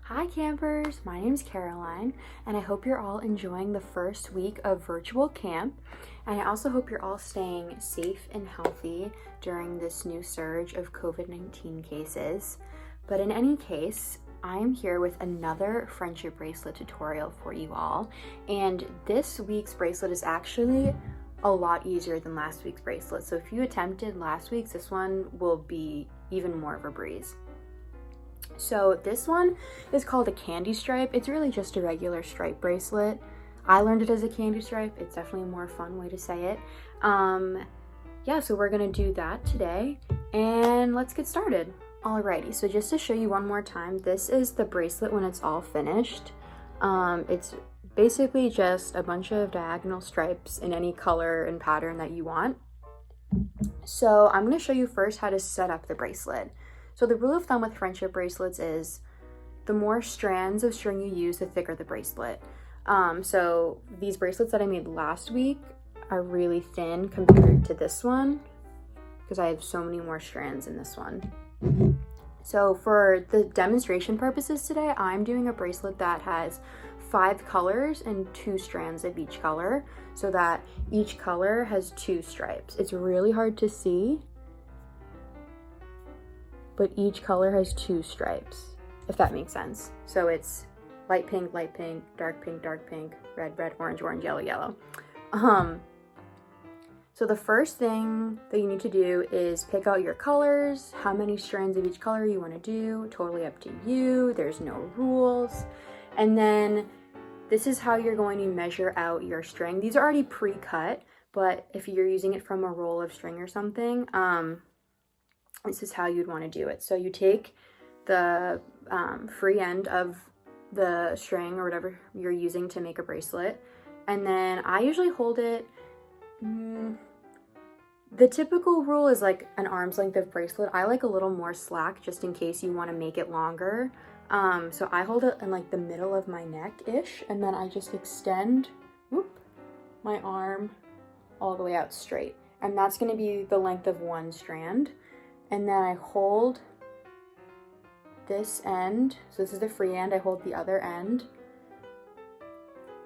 Hi campers, my name's Caroline and I hope you're all enjoying the first week of virtual camp, and I also hope you're all staying safe and healthy during this new surge of COVID-19 cases. But in any case, I am here with another friendship bracelet tutorial for you all, and this week's bracelet is actually a lot easier than last week's bracelet. So if you attempted last week's, this one will be even more of a breeze. So this one is called a candy stripe. It's really just a regular stripe bracelet. I learned it as a candy stripe. It's definitely a more fun way to say it. Yeah, so we're gonna do that today and let's get started. Alrighty, so just to show you one more time, this is the bracelet when it's all finished. It's basically just a bunch of diagonal stripes in any color and pattern that you want. So I'm gonna show you first how to set up the bracelet. So the rule of thumb with friendship bracelets is the more strands of string you use, the thicker the bracelet. So these bracelets that I made last week are really thin compared to this one because I have so many more strands in this one. So for the demonstration purposes today, I'm doing a bracelet that has 5 colors and 2 strands of each color so that each color has 2 stripes. It's really hard to see, but each color has 2 stripes, if that makes sense. So it's light pink, dark pink, red, orange, yellow, yellow. So the first thing that you need to do is pick out your colors, how many strands of each color you want to do, totally up to you, there's no rules. And then this is how you're going to measure out your string. These are already pre-cut, but if you're using it from a roll of string or something, this is how you'd want to do it. So you take the free end of the string or whatever you're using to make a bracelet, and then I usually hold it, the typical rule is like an arm's length of bracelet. I like a little more slack just in case you want to make it longer. So I hold it in like the middle of my neck-ish, and then I just extend my arm all the way out straight. And that's going to be the length of one strand. And then I hold this end, so this is the free end, I hold the other end,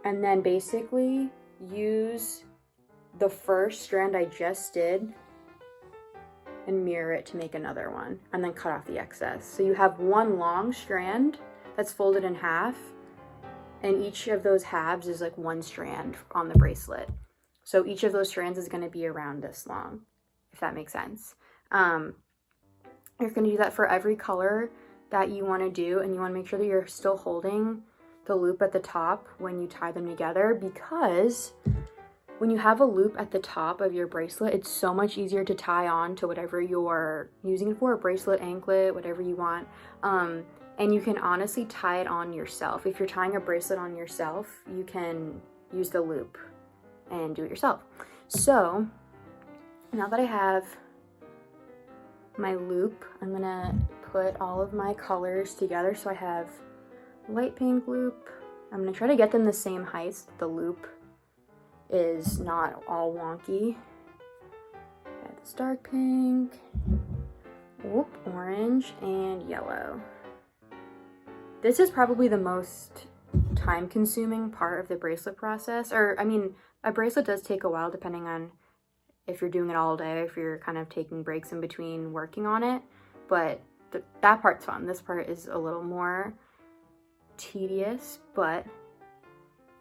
and then basically use the first strand I just did and mirror it to make another one, and then cut off the excess. So you have one long strand that's folded in half, and each of those halves is like one strand on the bracelet. So each of those strands is going to be around this long, if that makes sense. You're going to do that for every color that you want to do, and you want to make sure that you're still holding the loop at the top when you tie them together, because when you have a loop at the top of your bracelet, it's so much easier to tie on to whatever you're using it for, a bracelet, anklet, whatever you want. And you can honestly tie it on yourself. If you're tying a bracelet on yourself, you can use the loop and do it yourself. So now that I have my loop, I'm gonna put all of my colors together. So I have light pink loop. I'm gonna try to get them the same height so the loop is not all wonky. I have this dark pink, orange, and yellow. This is probably the most time-consuming part of the bracelet process. Or, I mean, a bracelet does take a while depending on if you're doing it all day, if you're kind of taking breaks in between working on it, but that part's fun. This part is a little more tedious, but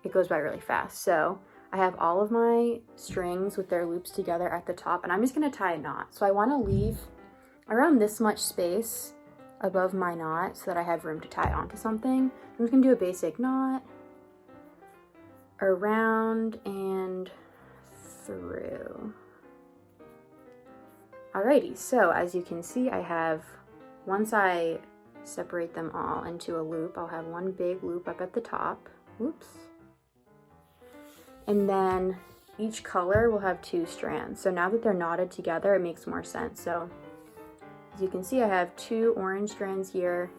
it goes by really fast. So I have all of my strings with their loops together at the top, and I'm just gonna tie a knot. So I wanna leave around this much space above my knot so that I have room to tie onto something. I'm just gonna do a basic knot around and through. Alrighty, so as you can see, I have, once I separate them all into a loop, I'll have one big loop up at the top. Oops. And then each color will have 2 strands. So now that they're knotted together, it makes more sense. So as you can see, I have 2 orange strands here.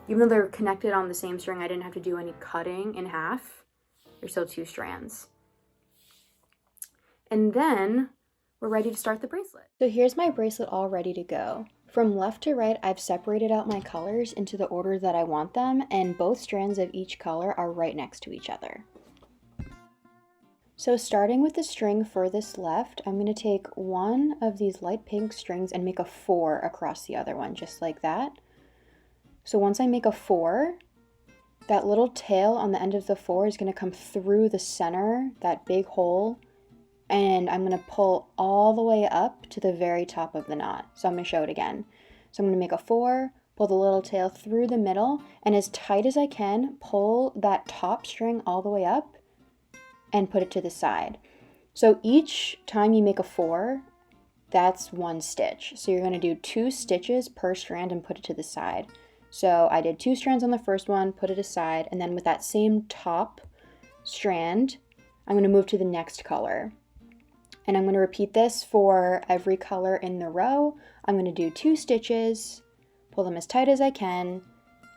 Even though they're connected on the same string, I didn't have to do any cutting in half. There's still 2 strands. And then we're ready to start the bracelet. So here's my bracelet all ready to go. From left to right, I've separated out my colors into the order that I want them, and both strands of each color are right next to each other. So starting with the string furthest left, I'm going to take one of these light pink strings and make a 4 across the other one, just like that. So once I make a 4, that little tail on the end of the 4 is going to come through the center, that big hole, and I'm going to pull all the way up to the very top of the knot. So I'm going to show it again. So I'm going to make a 4, pull the little tail through the middle, and as tight as I can, pull that top string all the way up and put it to the side. So each time you make a 4, that's 1 stitch. So you're going to do 2 stitches per strand and put it to the side. So I did 2 strands on the first one, put it aside, and then with that same top strand, I'm going to move to the next color. And I'm going to repeat this for every color in the row. I'm going to do 2 stitches, pull them as tight as I can,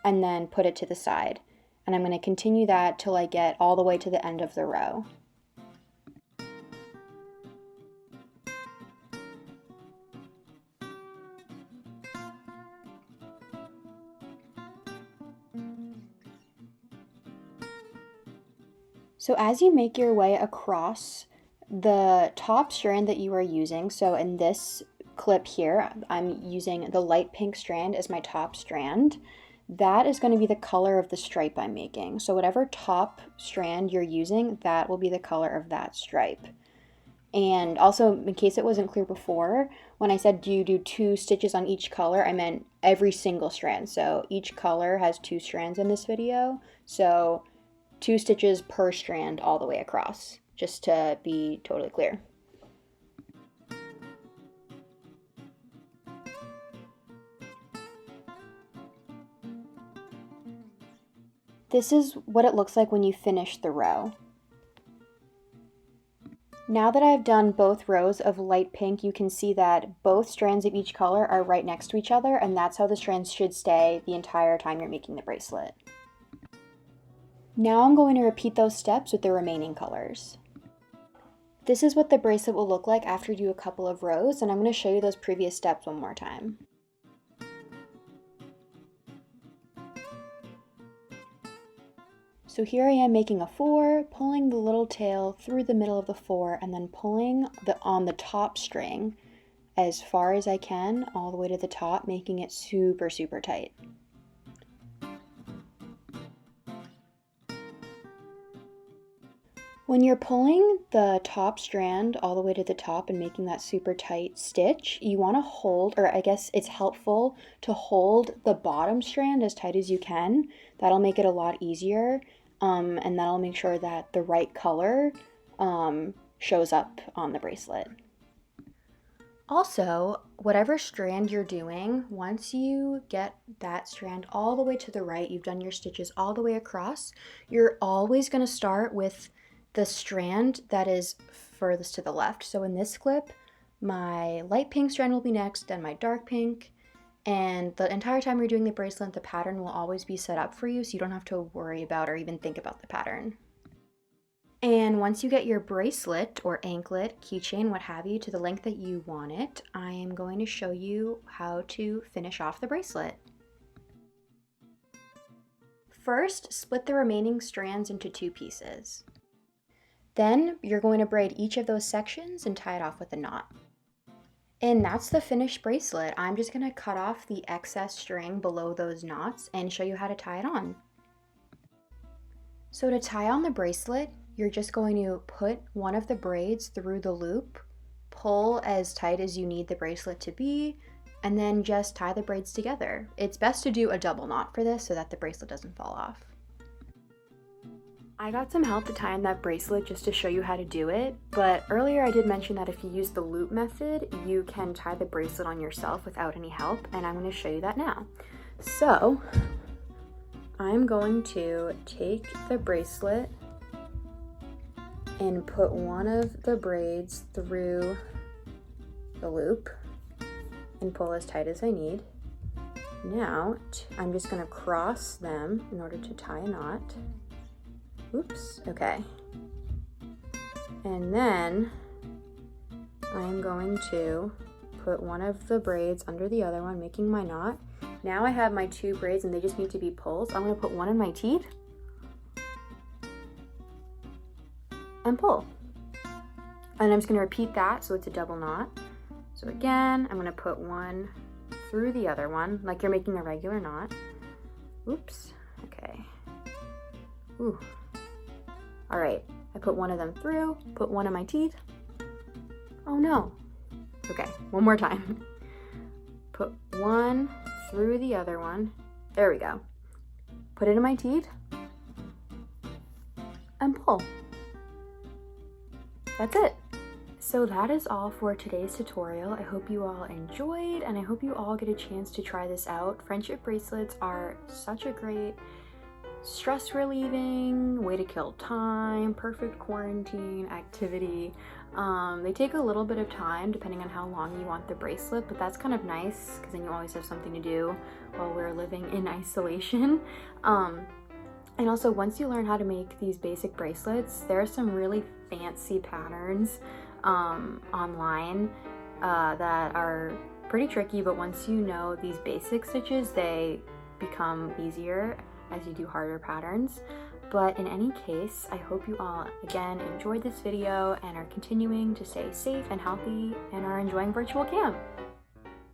and then put it to the side. And I'm going to continue that till I get all the way to the end of the row. So as you make your way across the top strand that you are using, so in this clip here, I'm using the light pink strand as my top strand. That is going to be the color of the stripe I'm making. So whatever top strand you're using, that will be the color of that stripe. And also, in case it wasn't clear before, when I said do you do 2 stitches on each color, I meant every single strand. So each color has 2 strands in this video. So 2 stitches per strand all the way across, just to be totally clear. This is what it looks like when you finish the row. Now that I've done both rows of light pink, you can see that both strands of each color are right next to each other, and that's how the strands should stay the entire time you're making the bracelet. Now I'm going to repeat those steps with the remaining colors. This is what the bracelet will look like after you do a couple of rows, and I'm going to show you those previous steps one more time. So here I am making a 4, pulling the little tail through the middle of the 4, and then pulling on the top string as far as I can, all the way to the top, making it super, super tight. When you're pulling the top strand all the way to the top and making that super tight stitch, you want to hold, or I guess it's helpful to hold the bottom strand as tight as you can. That'll make it a lot easier, and that'll make sure that the right color shows up on the bracelet. Also, whatever strand you're doing, once you get that strand all the way to the right, you've done your stitches all the way across, you're always going to start with the strand that is furthest to the left. So in this clip, my light pink strand will be next, then my dark pink, and the entire time you're doing the bracelet, the pattern will always be set up for you, so you don't have to worry about or even think about the pattern. And once you get your bracelet or anklet, keychain, what have you, to the length that you want it, I am going to show you how to finish off the bracelet. First, split the remaining strands into 2 pieces. Then you're going to braid each of those sections and tie it off with a knot. And that's the finished bracelet. I'm just going to cut off the excess string below those knots and show you how to tie it on. So to tie on the bracelet, you're just going to put one of the braids through the loop, pull as tight as you need the bracelet to be, and then just tie the braids together. It's best to do a double knot for this so that the bracelet doesn't fall off. I got some help to tie on that bracelet just to show you how to do it, but earlier I did mention that if you use the loop method, you can tie the bracelet on yourself without any help, and I'm going to show you that now. So, I'm going to take the bracelet and put one of the braids through the loop and pull as tight as I need. Now, I'm just going to cross them in order to tie a knot. Oops, okay. And then I'm going to put one of the braids under the other one, making my knot. Now I have my 2 braids and they just need to be pulls. I'm gonna put one in my teeth and pull. And I'm just gonna repeat that so it's a double knot. So again, I'm gonna put one through the other one, like you're making a regular knot. Oops, okay. Ooh. All right, I put one of them through, put one in my teeth. Oh no. Okay, one more time. Put one through the other one. There we go. Put it in my teeth and pull. That's it. So that is all for today's tutorial. I hope you all enjoyed and I hope you all get a chance to try this out. Friendship bracelets are such a great stress relieving way to kill time, perfect quarantine activity. They take a little bit of time depending on how long you want the bracelet, but that's kind of nice because then you always have something to do while we're living in isolation. And also, once you learn how to make these basic bracelets, there are some really fancy patterns online that are pretty tricky, but once you know these basic stitches, they become easier as you do harder patterns. But in any case, I hope you all, again, enjoyed this video and are continuing to stay safe and healthy and are enjoying virtual camp.